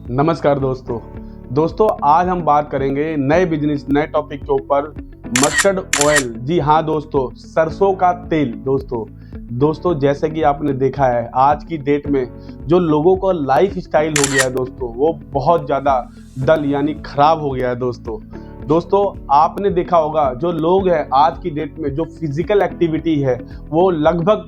नमस्कार दोस्तों आज हम बात करेंगे नए बिजनेस नए टॉपिक के ऊपर। मस्टर्ड ऑयल, जी हाँ दोस्तों, सरसों का तेल। दोस्तों जैसे कि आपने देखा है आज की डेट में जो लोगों का लाइफ स्टाइल हो गया है दोस्तों, वो बहुत ज़्यादा डल यानी खराब हो गया है दोस्तों आपने देखा होगा जो लोग हैं आज की डेट में जो फिजिकल एक्टिविटी है वो लगभग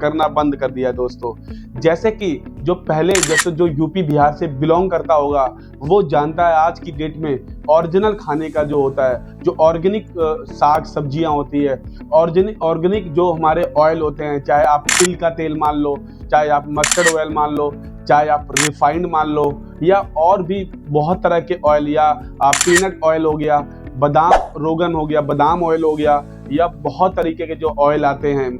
करना बंद कर दिया है दोस्तों। जैसे कि जैसे जो यूपी बिहार से बिलोंग करता होगा वो जानता है आज की डेट में ओरिजिनल खाने का जो होता है, जो ऑर्गेनिक साग सब्जियां होती है, ऑर्गेनिक जो हमारे ऑयल होते हैं, चाहे आप तिल का तेल मान लो, चाहे आप मस्टर्ड ऑयल मान लो, चाहे आप रिफाइंड मान लो, या और भी बहुत तरह के ऑयल, या पीनट ऑयल हो गया, बादाम रोगन हो गया, बादाम ऑयल हो गया, या बहुत तरीके के जो ऑयल आते हैं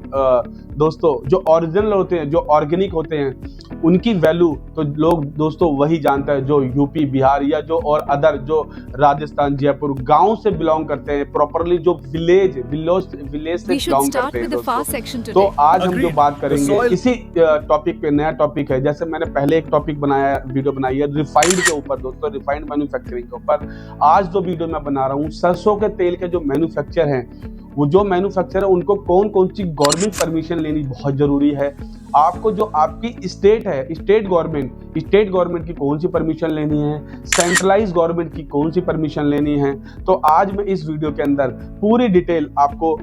दोस्तों, जो ओरिजिनल होते हैं, जो ऑर्गेनिक होते हैं, उनकी वैल्यू तो लोग दोस्तों वही जानता है जो यूपी बिहार या जो और अदर जो राजस्थान जयपुर गांव से बिलोंग करते हैं, प्रॉपरली जो विलेज से बिलोंग करते हैं दोस्तों। तो आज हम जो बात करेंगे इसी टॉपिक पे, नया टॉपिक है। जैसे मैंने पहले एक टॉपिक वीडियो बनाई है रिफाइंड के ऊपर दोस्तों, रिफाइंड मैन्युफैक्चरिंग के ऊपर। आज जो वीडियो मैं बना रहा हूँ सरसों के तेल के जो मैन्युफैक्चर हैं, वो जो मैन्युफैक्चर है उनको कौन कौन सी गवर्नमेंट परमिशन लेनी बहुत जरूरी है। आपको जो आपकी स्टेट है, स्टेट गवर्नमेंट की कौन सी परमिशन लेनी है, सेंट्रलाइज गवर्नमेंट की कौन सी परमिशन लेनी है, तो आज मैं इस वीडियो के अंदर पूरी डिटेल आपको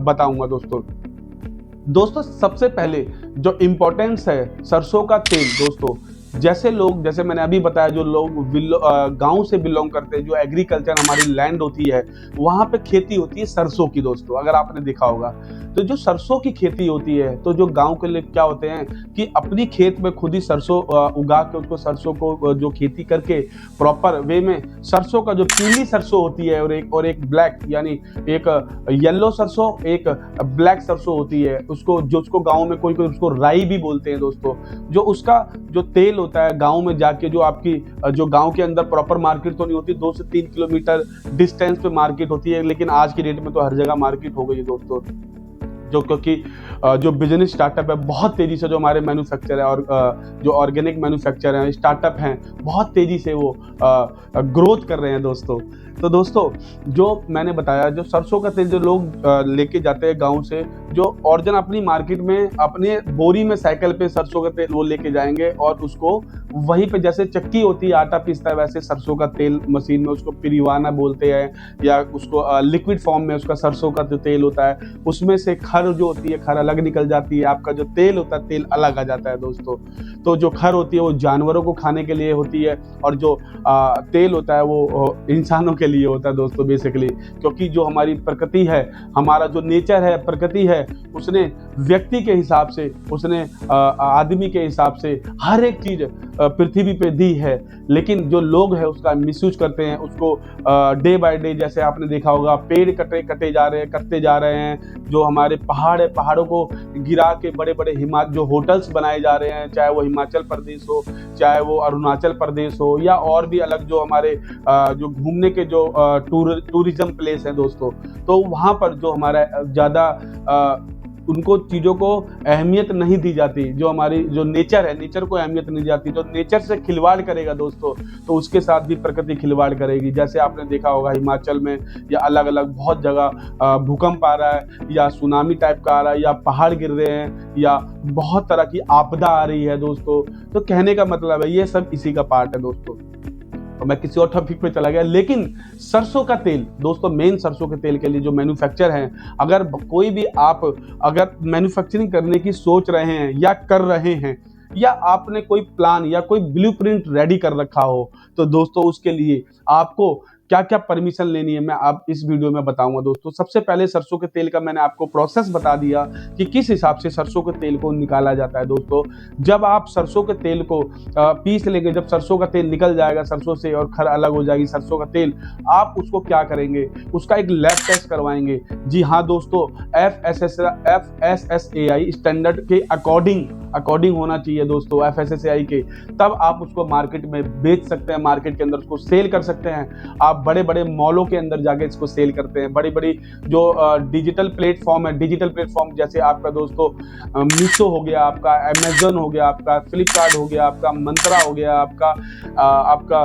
बताऊंगा दोस्तों। सबसे पहले जो इम्पोर्टेंस है सरसों का तेल दोस्तों, जैसे मैंने अभी बताया, जो लोग गांव से बिलोंग करते हैं, जो एग्रीकल्चर हमारी लैंड होती है वहां पे खेती होती है सरसों की दोस्तों। अगर आपने देखा होगा तो जो सरसों की खेती होती है, तो जो गांव के लोग क्या होते हैं कि अपनी खेत में खुद ही सरसों उगा के उसको सरसों को जो खेती करके प्रॉपर वे में सरसों का जो पीली सरसों होती है और एक ब्लैक यानी एक येलो सरसों, एक ब्लैक सरसों होती है, उसको गाँव में कोई उसको राई भी बोलते हैं दोस्तों। जो उसका जो तेल होता है गांव में जाके, जो आपकी जो गांव के अंदर प्रॉपर मार्केट तो नहीं होती, 2 से 3 किलोमीटर डिस्टेंस पे मार्केट होती है, लेकिन आज की डेट में तो हर जगह मार्केट हो गई है दोस्तों। क्योंकि जो बिजनेस स्टार्टअप है बहुत तेजी से, जो हमारे मैन्युफैक्चर है और जो ऑर्गेनिक मैन्युफैक्चर है, स्टार्टअप हैं, बहुत तेजी से वो ग्रोथ कर रहे हैं दोस्तों। तो दोस्तों जो मैंने बताया, जो सरसों का तेल जो लोग लेके जाते हैं गांव से, जो ओरिजिनल अपनी मार्केट में अपने बोरी में साइकिल पे सरसों का तेल वो लेके जाएंगे और उसको वहीं पे, जैसे चक्की होती है आटा पीसता है, वैसे सरसों का तेल मशीन में उसको पिरीवाना बोलते हैं, या उसको लिक्विड फॉर्म में उसका सरसों का जो तेल होता है उसमें से खर जो होती है, खर अलग निकल जाती है, आपका जो तेल होता है तेल अलग आ जाता है दोस्तों। तो जो खर होती है वो जानवरों को खाने के लिए होती है, और जो तेल होता है वो इंसानों के लिए होता है दोस्तों बेसिकली। क्योंकि जो हमारी प्रकृति है, हमारा जो नेचर है, प्रकृति है, उसने व्यक्ति के हिसाब से, उसने आदमी के हिसाब से हर एक चीज पृथ्वी पे दी है, लेकिन जो लोग हैं उसका मिसयूज करते हैं उसको डे बाय डे। जैसे आपने देखा होगा पेड़ कटते जा रहे हैं, जो हमारे पहाड़ है, पहाड़ों को गिरा के बड़े बड़े जो होटल्स बनाए जा रहे हैं, चाहे वो हिमाचल प्रदेश हो, चाहे वो अरुणाचल प्रदेश हो, या और भी अलग जो हमारे जो घूमने के जो टूरिज्म प्लेस है दोस्तों। तो वहाँ पर जो हमारा ज़्यादा उनको चीज़ों को अहमियत नहीं दी जाती, जो हमारी जो नेचर है, नेचर को अहमियत नहीं दी जाती। जो नेचर से खिलवाड़ करेगा दोस्तों, तो उसके साथ भी प्रकृति खिलवाड़ करेगी। जैसे आपने देखा होगा हिमाचल में या अलग अलग बहुत जगह भूकंप आ रहा है, या सुनामी टाइप का आ रहा है, या पहाड़ गिर रहे हैं, या बहुत तरह की आपदा आ रही है दोस्तों। तो कहने का मतलब है ये सब इसी का पार्ट है दोस्तों। तो मैं किसी और टॉपिक पे चला गया, लेकिन सरसों का तेल दोस्तों, मेन सरसों के तेल के लिए जो मैन्युफैक्चर है, अगर कोई भी आप अगर मैन्युफैक्चरिंग करने की सोच रहे हैं या कर रहे हैं, या आपने कोई प्लान या कोई ब्लूप्रिंट रेडी कर रखा हो, तो दोस्तों उसके लिए आपको क्या क्या परमिशन लेनी है मैं आप इस वीडियो में बताऊंगा दोस्तों। सबसे पहले सरसों के तेल का मैंने आपको प्रोसेस बता दिया कि किस हिसाब से सरसों के तेल को निकाला जाता है दोस्तों। जब आप सरसों के तेल को पीस लेंगे, जब सरसों का तेल निकल जाएगा सरसों से और खर अलग हो जाएगी सरसों का तेल, आप उसको क्या करेंगे, उसका एक लैब टेस्ट करवाएंगे। जी हाँ दोस्तों, FSSAI स्टैंडर्ड के अकॉर्डिंग होना चाहिए दोस्तों, FSSAI के, तब आप उसको मार्केट में बेच सकते हैं, मार्केट के अंदर उसको सेल कर सकते हैं। आप बड़े बड़े मॉलों के अंदर जाके इसको सेल करते हैं। बड़ी बड़ी जो डिजिटल प्लेटफॉर्म है, डिजिटल प्लेटफॉर्म जैसे आपका दोस्तों मीशो हो गया, आपका अमेजन हो गया, आपका फ्लिपकार्ट हो गया, आपका मंत्रा हो गया, आपका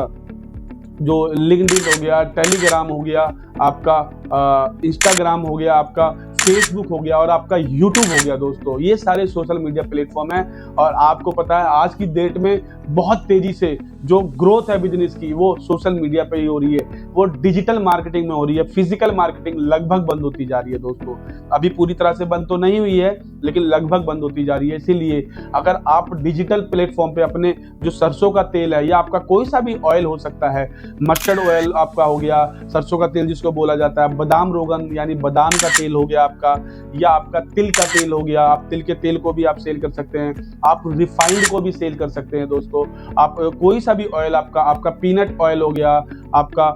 जो लिंक्डइन हो गया, टेलीग्राम हो गया, आपका इंस्टाग्राम हो गया, आपका फेसबुक हो गया और आपका यूट्यूब हो गया दोस्तों। ये सारे सोशल मीडिया प्लेटफॉर्म हैं और आपको पता है आज की डेट में बहुत तेजी से जो ग्रोथ है बिजनेस की वो सोशल मीडिया पे ही हो रही है, वो डिजिटल मार्केटिंग में हो रही है। फिजिकल मार्केटिंग लगभग बंद होती जा रही है दोस्तों। अभी पूरी तरह से बंद तो नहीं हुई है लेकिन लगभग बंद होती जा रही है। इसीलिए अगर आप डिजिटल प्लेटफॉर्म पे अपने जो सरसों का तेल है या आपका कोई सा भी ऑयल हो सकता है, मस्टर्ड ऑयल आपका हो गया, सरसों का तेल जिसको बोला जाता है, बादाम रोगन यानी बादाम का तेल हो गया आपका, या आपका तिल का तेल हो गया, आप तिल के तेल को भी आप सेल कर सकते हैं, आप रिफाइंड को भी सेल कर सकते हैं दोस्तों। आप कोई सा भी ऑयल आपका पीनट ऑयल हो गया, आपका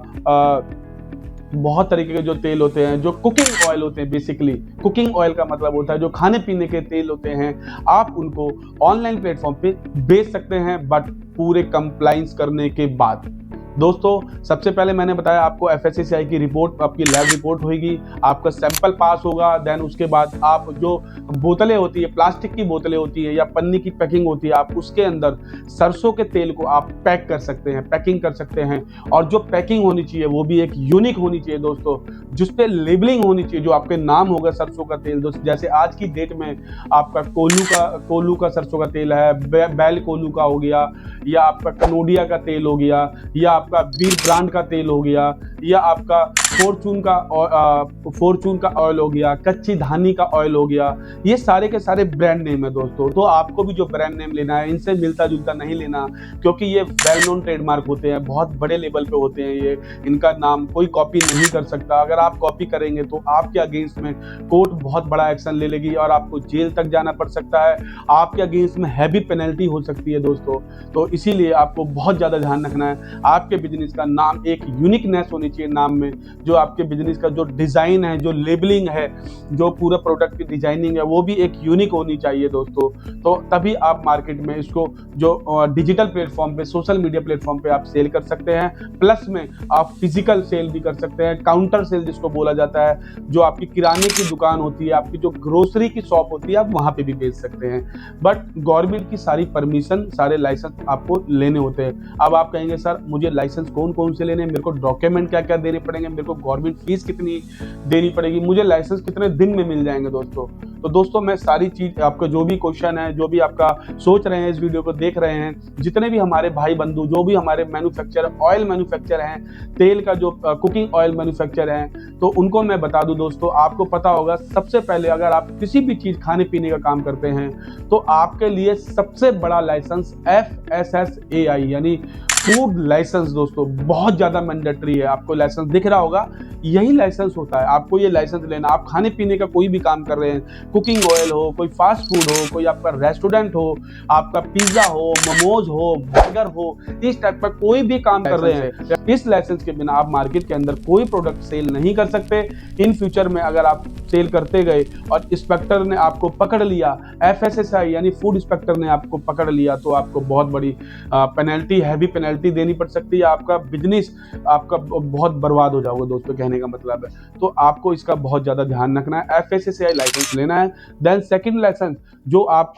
बहुत तरीके के जो तेल होते हैं, जो कुकिंग ऑयल होते हैं, बेसिकली कुकिंग ऑयल का मतलब होता है जो खाने पीने के तेल होते हैं, आप उनको ऑनलाइन प्लेटफॉर्म पे बेच सकते हैं बट पूरे कंप्लाइंस करने के बाद। दोस्तों सबसे पहले मैंने बताया आपको FSSAI की रिपोर्ट, आपकी लैब रिपोर्ट होगी, आपका सैंपल पास होगा, देन उसके बाद आप जो बोतलें होती है, प्लास्टिक की बोतलें होती है या पन्नी की पैकिंग होती है, आप उसके अंदर सरसों के तेल को आप पैक कर सकते हैं, पैकिंग कर सकते हैं। और जो पैकिंग होनी चाहिए वो भी एक यूनिक होनी चाहिए दोस्तों, जिस पे लेबलिंग होनी चाहिए, जो आपके नाम होगा सरसों का तेल। दोस्तों जैसे आज की डेट में आपका कोलू का सरसों का तेल है, बैल कोलू का हो गया, या आपका कनोडिया का तेल हो गया, या आपका बीर ब्रांड का तेल हो गया, या आपका फॉर्चून का ऑयल हो गया, कच्ची धानी का ऑयल हो गया। ये सारे के सारे ब्रांड नेम है दोस्तों। तो आपको भी जो ब्रांड नेम लेना है इनसे मिलता जुलता नहीं लेना, क्योंकि ये वेल नोन ट्रेडमार्क होते हैं, बहुत बड़े लेवल पे होते हैं ये, इनका नाम कोई कॉपी नहीं कर सकता। अगर आप कॉपी करेंगे तो आपके अगेंस्ट में कोर्ट बहुत बड़ा एक्शन ले लेगी और आपको जेल तक जाना पड़ सकता है, आपके अगेंस्ट में हैवी पेनल्टी हो सकती है दोस्तों। तो इसीलिए आपको बहुत ज़्यादा ध्यान रखना है, आपके बिजनेस का नाम एक यूनिकनेस होनी चाहिए नाम में, जो आपके बिजनेस का जो डिज़ाइन है, जो लेबलिंग है, जो पूरा प्रोडक्ट की डिजाइनिंग है वो भी एक यूनिक होनी चाहिए दोस्तों। तो तभी आप मार्केट में इसको जो डिजिटल प्लेटफॉर्म पे, सोशल मीडिया प्लेटफॉर्म पे आप सेल कर सकते हैं। प्लस में आप फिजिकल सेल भी कर सकते हैं, काउंटर सेल जिसको बोला जाता है, जो आपकी किराने की दुकान होती है, आपकी जो ग्रोसरी की शॉप होती है, आप वहाँ पे भी बेच सकते हैं। बट गवर्नमेंट की सारी परमिशन, सारे लाइसेंस आपको लेने होते हैं। अब आप कहेंगे सर मुझे लाइसेंस कौन कौन से लेने हैं, मेरे को डॉक्यूमेंट क्या क्या देने पड़ेंगे, मेरे को गवर्नमेंट फीस कितनी देनी पड़ेगी, मुझे लाइसेंस कितने दिन में मिल जाएंगे दोस्तों। तो दोस्तों मैं सारी चीज, आपका जो भी क्वेश्चन है, जो भी आपका सोच रहे हैं, इस वीडियो को देख रहे हैं, जितने भी हमारे भाई बंधु, जो भी हमारे मैन्युफैक्चर, ऑयल मैन्युफैक्चर हैं, तेल का जो कुकिंग ऑयल मैन्युफैक्चर हैं, तो उनको मैं बता दूं दोस्तों, आपको पता होगा सबसे पहले अगर आप किसी भी चीज खाने पीने का काम करते हैं तो आपके लिए सबसे बड़ा लाइसेंस FSSAI यानी फूड लाइसेंस दोस्तों बहुत ज्यादा मैंडेटरी है। आपको लाइसेंस दिख रहा होगा, यही लाइसेंस होता है, आपको ये लाइसेंस लेना। आप खाने पीने का कोई भी काम कर रहे हैं, कुकिंग ऑयल हो, कोई फास्ट फूड हो, कोई आपका रेस्टोरेंट हो, आपका पिज्जा हो, मोमोज हो, बर्गर हो, इस टाइप का कोई भी काम कर रहे हैं, इस लाइसेंस के बिना आप मार्केट के अंदर कोई प्रोडक्ट सेल नहीं कर सकते। इन फ्यूचर में अगर आप सेल करते गए और इंस्पेक्टर ने आपको पकड़ लिया, FSSAI यानी फूड इंस्पेक्टर ने आपको पकड़ लिया, तो आपको बहुत बड़ी पेनल्टी, हैवी पेनल्टी देनी पड़ सकती है। आपका बिजनेस आपका बहुत बर्बाद हो जाओगे दोस्तों, कहने का मतलब है। तो आपको इसका बहुत ज्यादा ध्यान रखना है, FSSAI लाइसेंस लेना है। देन सेकंड लाइसेंस, जो आप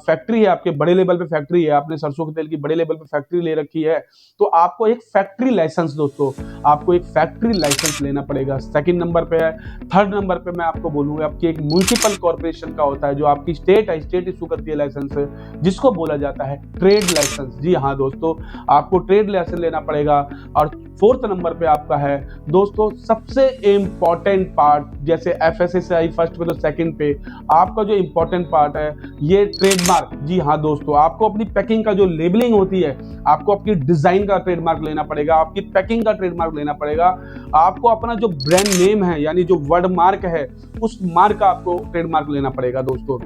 फैक्ट्री है, आपके बड़े लेवल पे फैक्ट्री है, आपने सरसों के तेल की बड़े लेवल पे फैक्ट्री ले रखी है, तो आपको एक फैक्ट्री लाइसेंस दोस्तों, आपको एक फैक्ट्री लाइसेंस लेना पड़ेगा, सेकंड नंबर पे है। थर्ड नंबर पे मैं आपको बोलूंगा आपकी एक म्युनिसिपल कॉर्पोरेशन का होता है, जो आपकी स्टेट है, स्टेट इशू करती है लाइसेंस, जिसको बोला जाता है ट्रेड लाइसेंस। जी हाँ दोस्तों, आपको ट्रेड लाइसेंस लेना पड़ेगा। और फोर्थ नंबर पे आपका है दोस्तों सबसे इंपॉर्टेंट पार्ट, जैसे FSSAI फर्स्ट पे तो सेकंड पे आपका जो इंपॉर्टेंट पार्ट है ये ट्रेडमार्क। जी हाँ दोस्तों, आपको अपनी पैकिंग का जो लेबलिंग होती है, आपको अपनी डिजाइन का ट्रेडमार्क लेना पड़ेगा, आपकी पैकिंग का ट्रेडमार्क लेना पड़ेगा, आपको अपना जो ब्रांड नेम है यानी जो वर्ड मार्क है उस मार्क का आपको ट्रेडमार्क लेना पड़ेगा दोस्तों।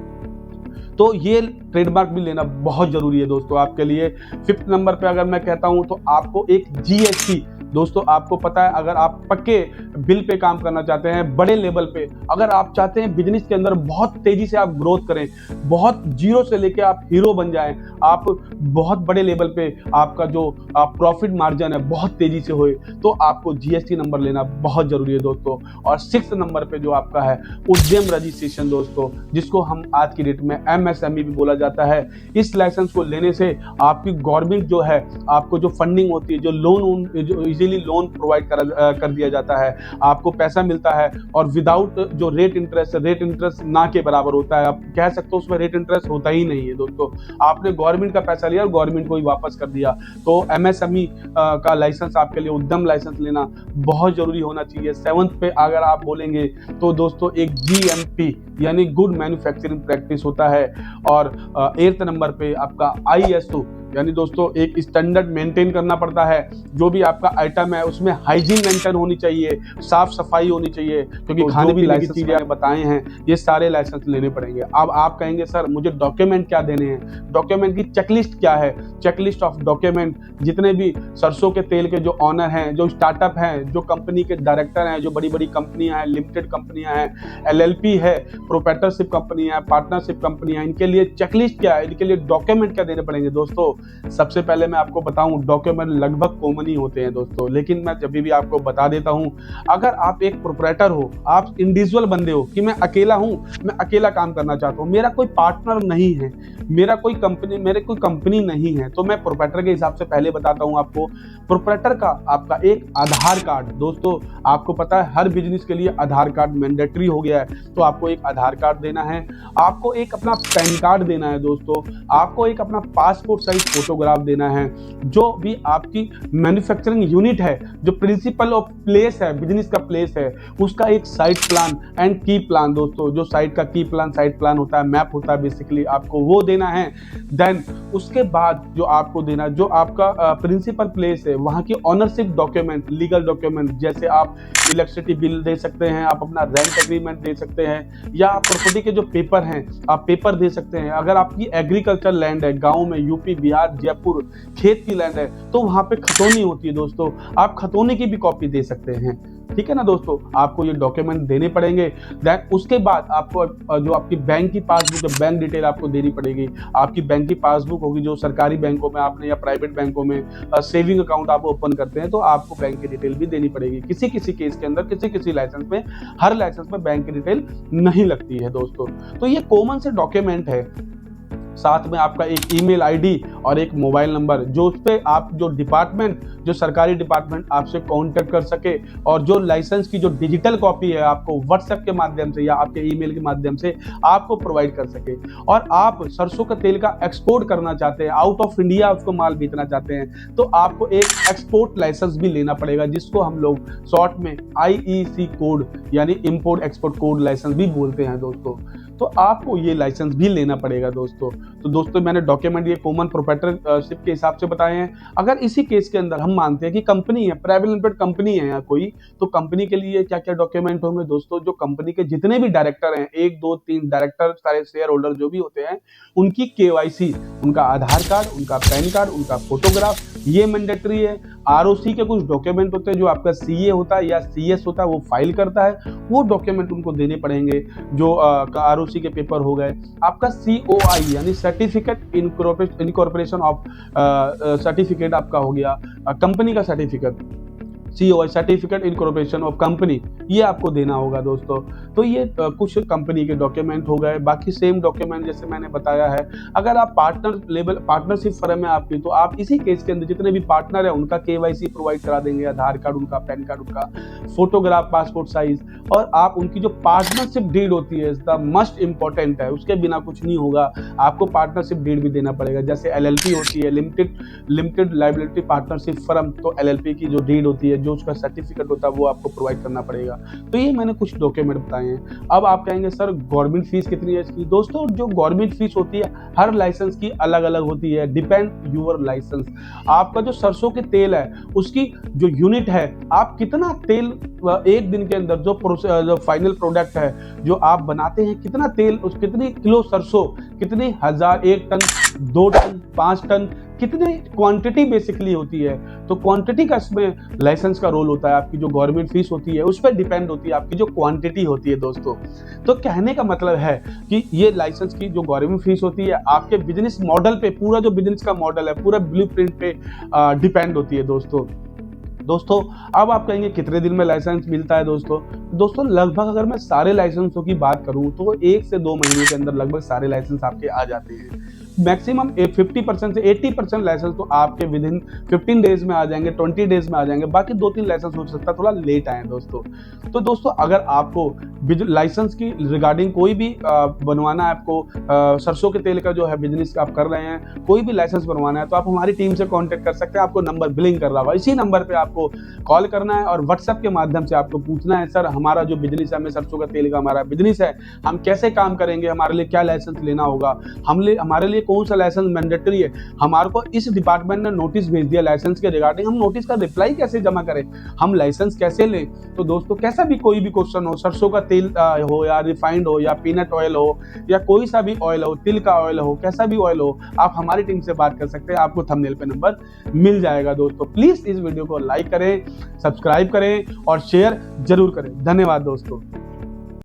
तो ये ट्रेडमार्क भी लेना बहुत जरूरी है दोस्तों आपके लिए। फिफ्थ नंबर पे अगर मैं कहता हूं तो आपको एक GST दोस्तों आपको पता है, अगर आप पक्के बिल पे काम करना चाहते हैं, बड़े लेवल पे, अगर आप चाहते हैं बिजनेस के अंदर बहुत तेजी से आप ग्रोथ करें, बहुत जीरो से लेके आप हीरो बन जाएं, आप बहुत बड़े लेवल पे आपका जो प्रॉफिट मार्जिन है बहुत तेजी से होए, तो आपको जीएसटी नंबर लेना बहुत जरूरी है दोस्तों। और 6 नंबर पे जो आपका है उद्यम रजिस्ट्रेशन दोस्तों, जिसको हम आज की डेट में एमएसएमई भी बोला जाता है। इस लाइसेंस को लेने से आपकी गवर्नमेंट जो है आपको जो फंडिंग होती है, जो लोन, जो इजीली लोन प्रोवाइड कर दिया जाता है, आपको पैसा मिलता है और विदाउट जो रेट इंटरेस्ट ना के बराबर होता है। आप कह सकते हो उसमें रेट इंटरेस्ट होता ही नहीं है दोस्तों। आपने गवर्नमेंट का पैसा लिया और गवर्नमेंट को ही वापस कर दिया। तो एमएसएमई का लाइसेंस आपके लिए, उद्यम लाइसेंस लेना बहुत जरूरी होना चाहिए। 7th पे अगर आप बोलेंगे तो दोस्तों एक जीएमपी यानी गुड मैन्युफैक्चरिंग प्रैक्टिस होता है। और 8th नंबर पे आपका ISO यानी दोस्तों एक स्टैंडर्ड मेंटेन करना पड़ता है। जो भी आपका आइटम है उसमें हाइजीन मेंटेन होनी चाहिए, साफ सफाई होनी चाहिए, क्योंकि खाने पीने की चीजें आप बताए हैं, ये सारे लाइसेंस लेने पड़ेंगे। अब आप कहेंगे सर मुझे डॉक्यूमेंट क्या देने हैं, डॉक्यूमेंट की चेकलिस्ट क्या है? चेकलिस्ट ऑफ डॉक्यूमेंट, जितने भी सरसों के तेल के जो ऑनर हैं, जो स्टार्टअप हैं, जो कंपनी के डायरेक्टर हैं, जो बड़ी बड़ी कंपनियां हैं, लिमिटेड कंपनियां हैं, LLP है, प्रोप्राइटरशिप कंपनियां हैं, पार्टनरशिप कंपनियां, इनके लिए चेकलिस्ट क्या है, इनके लिए डॉक्यूमेंट क्या देने पड़ेंगे दोस्तों? सबसे पहले मैं आपको बताऊं, डॉक्यूमेंट लगभग कॉमन ही होते हैं दोस्तों, लेकिन मैं जब भी आपको बता देता हूं। अगर आप एक प्रोप्राइटर हो, आप इंडिविजुअल बंदे हो कि मैं अकेला हूं, मैं अकेला काम करना चाहता हूं, मेरा कोई पार्टनर नहीं है, मेरी कोई कंपनी नहीं है, तो मैं प्रोप्राइटर के हिसाब से पहले बताता हूं आपको। प्रोप्राइटर का आपका एक आधार कार्ड दोस्तों, आपको पता है हर बिजनेस के लिए आधार कार्ड मैंडेटरी हो गया है, तो आपको एक आधार कार्ड देना है, आपको एक अपना पैन कार्ड देना है दोस्तों, आपको एक अपना पासपोर्ट साइज फोटोग्राफ देना है। जो भी आपकी मैन्युफैक्चरिंग यूनिट है, जो प्रिंसिपल ऑफ प्लेस है, बिजनेस का प्लेस है, उसका एक साइट प्लान एंड की प्लान दोस्तों, जो साइट का की प्लान, साइट प्लान होता है, मैप होता है बेसिकली, आपको वो देना है। देन उसके बाद जो आपको देना, जो आपका प्रिंसिपल प्लेस है वहाँ की ऑनरशिप डॉक्यूमेंट, लीगल डॉक्यूमेंट, जैसे आप इलेक्ट्रिसिटी बिल दे सकते हैं, आप अपना रेंट एग्रीमेंट दे सकते हैं, या प्रॉपर्टी के जो पेपर हैं आप पेपर दे सकते हैं। अगर आपकी एग्रीकल्चर लैंड है, गांव में, यूपी, बिहार, जयपुर, खेत की लैंड है, तो वहां पे खतौनी होती है दोस्तों, आप खतौनी की भी कॉपी दे सकते हैं। ठीक है ना दोस्तों, आपको ये डॉक्यूमेंट देने पड़ेंगे। देन उसके बाद आपको जो आपकी बैंक की पासबुक है, बैंक डिटेल आपको देनी पड़ेगी। आपकी बैंक की पासबुक होगी, जो सरकारी बैंकों में आपने या प्राइवेट बैंकों में सेविंग अकाउंट आप ओपन करते हैं, तो आपको बैंक की डिटेल भी देनी पड़ेगी। किसी किसी केस के अंदर, किसी किसी लाइसेंस में, हर लाइसेंस में बैंक की डिटेल नहीं लगती है दोस्तों। तो ये कॉमन से डॉक्यूमेंट है। साथ में आपका एक ईमेल आईडी और एक मोबाइल नंबर, जो उस पे आप जो डिपार्टमेंट, जो सरकारी डिपार्टमेंट आपसे कांटेक्ट कर सके, और जो लाइसेंस की जो डिजिटल कॉपी है आपको व्हाट्सएप के माध्यम से या आपके ईमेल के माध्यम से आपको प्रोवाइड कर सके। और आप सरसों का तेल का एक्सपोर्ट करना चाहते हैं, आउट ऑफ इंडिया उसको माल बेचना चाहते हैं, तो आपको एक एक्सपोर्ट लाइसेंस भी लेना पड़ेगा, जिसको हम लोग शॉर्ट में IEC कोड यानी इंपोर्ट एक्सपोर्ट कोड लाइसेंस भी बोलते हैं दोस्तों। तो आपको ये लाइसेंस भी लेना पड़ेगा दोस्तों। तो दोस्तों मैंने डॉक्यूमेंट ये कॉमन प्रोप्राइटरशिप के हिसाब से बताए हैं। अगर इसी केस के अंदर हम मानते हैं कि कंपनी है, प्राइवेट लिमिटेड कंपनी है या कोई, तो कंपनी के लिए क्या क्या डॉक्यूमेंट होंगे दोस्तों? जो कंपनी के जितने भी डायरेक्टर हैं, 1 2 3 डायरेक्टर, सारे शेयर होल्डर जो भी होते हैं, उनकी KYC, उनका आधार कार्ड, उनका पैन कार्ड, उनका फोटोग्राफ, ये मैंडेटरी है। ROC के कुछ डॉक्यूमेंट होते हैं, जो आपका CA होता है या CS होता है, वो फाइल करता है, वो डॉक्यूमेंट उनको देने पड़ेंगे। जो ROC के पेपर हो गए, आपका COI यानी सर्टिफिकेट इनकॉर्पोरेशन ऑफ सर्टिफिकेट आपका हो गया, कंपनी का certificate, COI certificate incorporation of company, ये आपको देना होगा दोस्तों। तो ये कुछ कंपनी के डॉक्यूमेंट हो गए। बाकी सेम डॉक्यूमेंट जैसे मैंने बताया है। अगर आप पार्टनरशिप फर्म है आपकी, तो आप इसी केस के अंदर जितने भी पार्टनर है उनका KYC प्रोवाइड करा देंगे, आधार कार्ड उनका, पैन कार्ड उनका, फोटोग्राफ, पासपोर्ट साइज, और आप उनकी जो पार्टनरशिप डीड होती है, द मस्ट इंपॉर्टेंट है, उसके बिना कुछ नहीं होगा। आपको पार्टनरशिप डीड भी देना पड़ेगा। जैसे LLP होती है, लिमिटेड लाइबिलिटी पार्टनरशिप फर्म, तो LLP की जो डीड होती है, जो उसका सर्टिफिकेट होता है, वो आपको प्रोवाइड करना पड़ेगा। तो ये मैंने कुछ डॉक्यूमेंट बताए हैं। अब आप कहेंगे सर गवर्नमेंट फीस कितनी है इसकी? दोस्तों जो गवर्नमेंट फीस होती है हर लाइसेंस की अलग अलग होती है, डिपेंड यूर लाइसेंस। आपका जो सरसों के तेल है उसकी जो यूनिट है, आप कितना तेल एक दिन के अंदर, जो फाइनल प्रोडक्ट है जो आप बनाते हैं, कितना तेल, उस कितनी किलो सरसों, कितनी हजार, 1 टन, 2 टन, 5 टन, कितने क्वांटिटी बेसिकली होती है, तो क्वांटिटी का इसमें लाइसेंस का रोल होता है। आपकी जो गवर्नमेंट फीस होती है उस पर डिपेंड होती है आपकी जो क्वांटिटी होती है दोस्तों। तो कहने का मतलब है कि ये लाइसेंस की जो गवर्नमेंट फीस होती है आपके बिजनेस मॉडल पे, पूरा जो बिजनेस का मॉडल है पूरा ब्लूप्रिंट पे डिपेंड होती है दोस्तों। अब आप कहेंगे कितने दिन में लाइसेंस मिलता है दोस्तों लगभग अगर मैं सारे लाइसेंसों की बात करूं तो 1 से 2 महीने के अंदर लगभग सारे लाइसेंस आपके आ जाते हैं। मैक्सिमम 50% से 80% लाइसेंस तो आपके विद इन 15 डेज में आ जाएंगे, 20 डेज में आ जाएंगे। बाकी 2-3 लाइसेंस हो सकता है थोड़ा लेट आए दोस्तों। तो दोस्तों अगर आपको लाइसेंस की रिगार्डिंग कोई भी बनवाना है, आपको सरसों के तेल का जो है बिजनेस आप कर रहे हैं, कोई भी लाइसेंस बनवाना है तो आप हमारी टीम से कांटेक्ट कर सकते हैं। आपको नंबर बिलिंग कर रहा होगा, इसी नंबर पे आपको कॉल करना है और व्हाट्सएप के माध्यम से आपको पूछना है सर हमारा जो बिजनेस है, हमें सरसों का तेल का हमारा बिजनेस है, हम कैसे काम करेंगे, हमारे लिए क्या लाइसेंस लेना होगा, हमारे लिए कौन सा लाइसेंस मैंडेटरी है, हमारे को इस डिपार्टमेंट ने नोटिस भेज दिया लाइसेंस के रिगार्डिंग, हम नोटिस का रिप्लाई कैसे जमा करें, हम लाइसेंस कैसे लें। तो दोस्तों कैसा भी कोई भी क्वेश्चन हो, सरसों का तेल हो या रिफाइंड हो या पीनट ऑयल हो या कोई सा भी ऑयल हो, तिल का ऑयल हो, कैसा भी ऑयल हो, आप हमारी टीम से बात कर सकते हैं। आपको थंबनेल पे नंबर मिल जाएगा दोस्तों। प्लीज इस वीडियो को लाइक करें, सब्सक्राइब करें और शेयर जरूर करें। धन्यवाद दोस्तों।